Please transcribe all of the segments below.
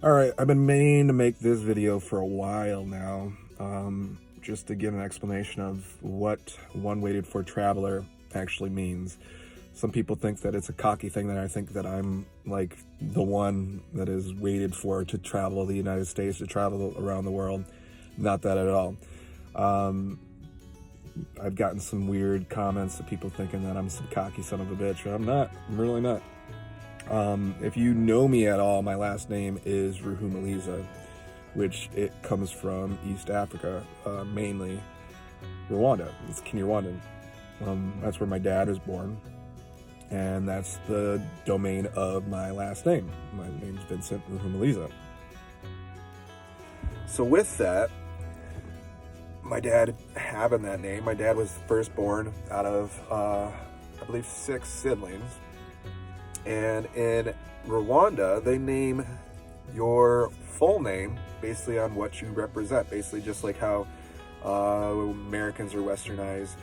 All right, I've been meaning to make this video for a while now, just to give an explanation of what one waited for traveler actually means. Some people think that it's a cocky thing, that I think that I'm like the one that is waited for to travel the United States, to travel around the world. Not that at all. I've gotten some weird comments of people thinking that I'm some cocky son of a bitch. I'm not. I'm really not. If you know me at all, my last name is Ruhumaliza, which it comes from East Africa, mainly Rwanda. It's Kinyarwandan. That's where my dad was born, and that's the domain of my last name. My name's Vincent Ruhumaliza. So with that, my dad having that name, my dad was first born out of, I believe, 6 siblings. And in Rwanda, they name your full name basically on what you represent. Basically just like how Americans or westernized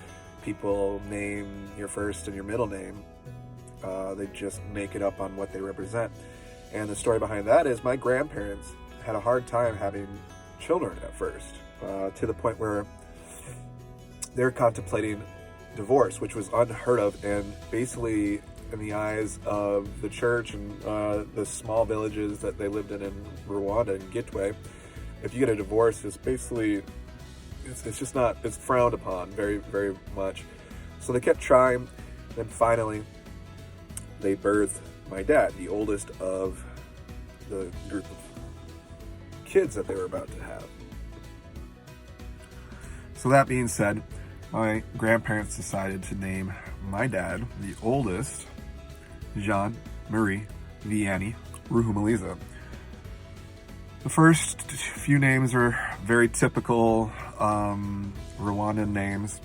people name your first and your middle name. They just make it up on what they represent. And the story behind that is my grandparents had a hard time having children at first, to the point where they're contemplating divorce, which was unheard of. And basically, in the eyes of the church and the small villages that they lived in Rwanda and Gitwe, if you get a divorce, it's basically, it's just not, it's frowned upon very, very much. So they kept trying, and finally they birthed my dad, the oldest of the group of kids that they were about to have. So that being said, my grandparents decided to name my dad, the oldest, Jean-Marie Vianney Ruhumaliza. The first few names are very typical Rwandan names,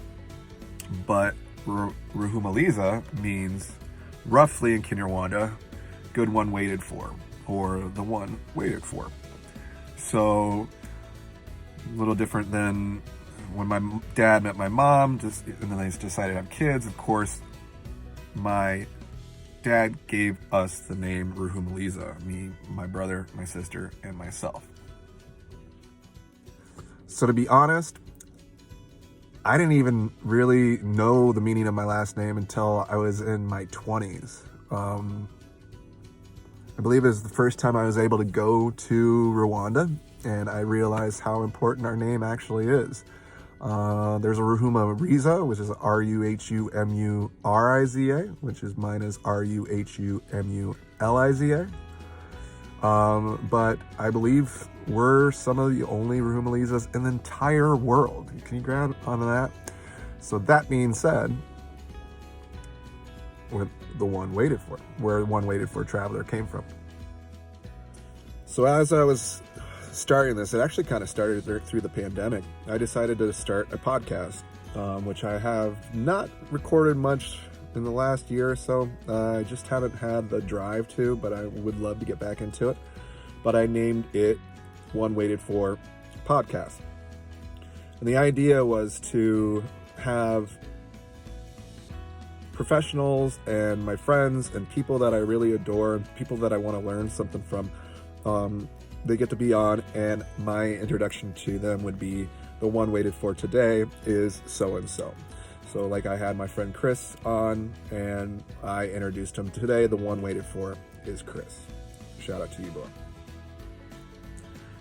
but Ruhumaliza means, roughly in Kinyarwanda, good one waited for, or the one waited for. So, a little different than when my dad met my mom, and then they decided to have kids. Of course, my dad gave us the name Ruhumaliza, me, my brother, my sister, and myself. So to be honest, I didn't even really know the meaning of my last name until I was in my 20s. I believe it was the first time I was able to go to Rwanda, and I realized how important our name actually is. There's a Ruhumaliza, which is Ruhumuriza, which is mine is Ruhumuliza. But I believe we're some of the only Ruhumalizas in the entire world. Can you grab onto that? So that being said, with the one waited for, where one waited for traveler came from. So as I was starting this, it actually kind of started through the pandemic. I decided to start a podcast, which I have not recorded much in the last year or so. I just haven't had the drive to, but I would love to get back into it. But I named it One Waited For Podcast. And the idea was to have professionals and my friends and people that I really adore and people that I want to learn something from, they get to be on, and my introduction to them would be the one waited for today is so-and-so. So like I had my friend Chris on, and I introduced him today. The one waited for is Chris. Shout out to you, boy.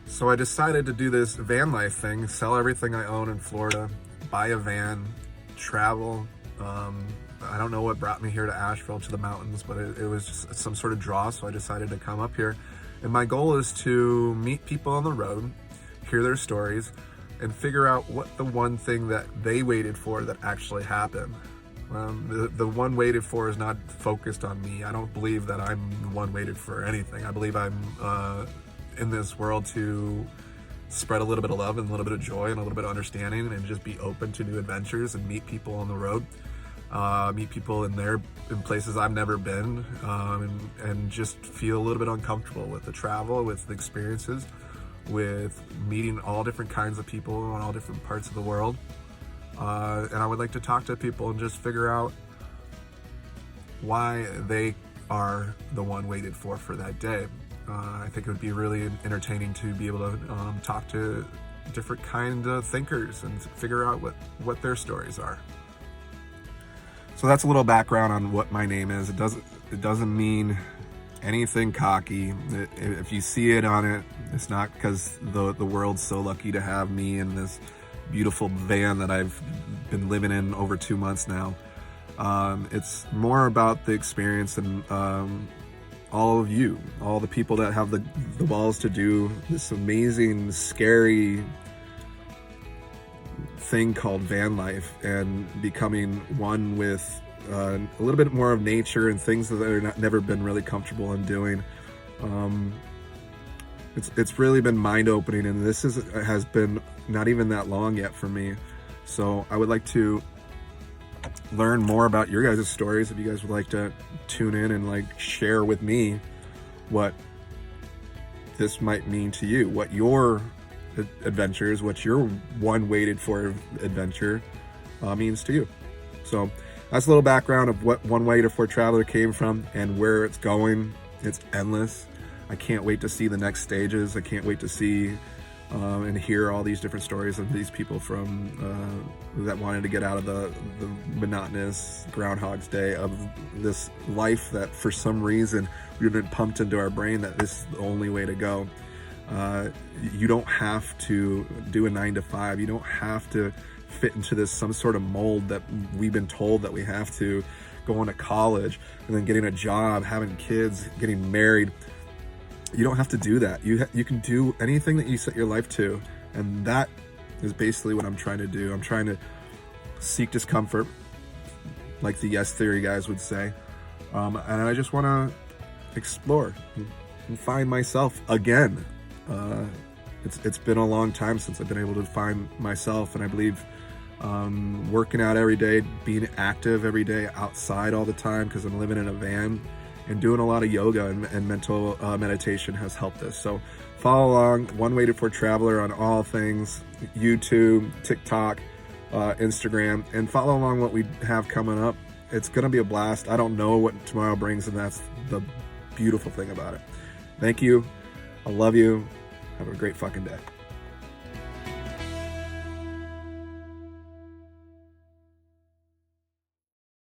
So I decided to do this van life thing, sell everything I own in Florida, buy a van, travel. I don't know what brought me here to Asheville, to the mountains, but it was just some sort of draw, so I decided to come up here. And my goal is to meet people on the road, hear their stories, and figure out what the one thing that they waited for that actually happened. The one waited for is not focused on me. I don't believe that I'm the one waited for anything. I believe I'm in this world to spread a little bit of love and a little bit of joy and a little bit of understanding, and just be open to new adventures and meet people on the road. Meet people in places I've never been, and just feel a little bit uncomfortable with the travel, with the experiences, with meeting all different kinds of people in all different parts of the world. And I would like to talk to people and just figure out why they are the one waited for that day. I think it would be really entertaining to be able to talk to different kind of thinkers and figure out what their stories are. So that's a little background on what my name is. It doesn't mean anything cocky. If you see it on it, it's not because the world's so lucky to have me in this beautiful van that I've been living in over 2 months now. It's more about the experience and all of you, all the people that have the balls to do this amazing, scary thing called van life and becoming one with a little bit more of nature and things that they're never been really comfortable in doing. It's really been mind-opening, and this has been not even that long yet for me. So I would like to learn more about your guys' stories. If you guys would like to tune in and like share with me what this might mean to you, what your adventures, what your one waited for adventure means to you. So that's a little background of what One Waited For Traveler came from and where it's going. It's endless. I can't wait to see the next stages. I can't wait to see and hear all these different stories of these people from that wanted to get out of the monotonous Groundhog's Day of this life that for some reason we've been pumped into our brain that this is the only way to go. You don't have to do a 9 to 5. You don't have to fit into this some sort of mold that we've been told that we have to, going to college and then getting a job, having kids, getting married. You don't have to do that. You can do anything that you set your life to, and that is basically what I'm trying to do. I'm trying to seek discomfort, like the Yes Theory guys would say, and I just want to explore and find myself again. It's been a long time since I've been able to find myself, and I believe working out every day, being active every day outside all the time because I'm living in a van, and doing a lot of yoga and mental meditation has helped us. So follow along, One Waited For Traveler on all things, YouTube, TikTok, Instagram, and follow along what we have coming up. It's gonna be a blast. I don't know what tomorrow brings, and that's the beautiful thing about it. Thank you. I love you. Have a great fucking day.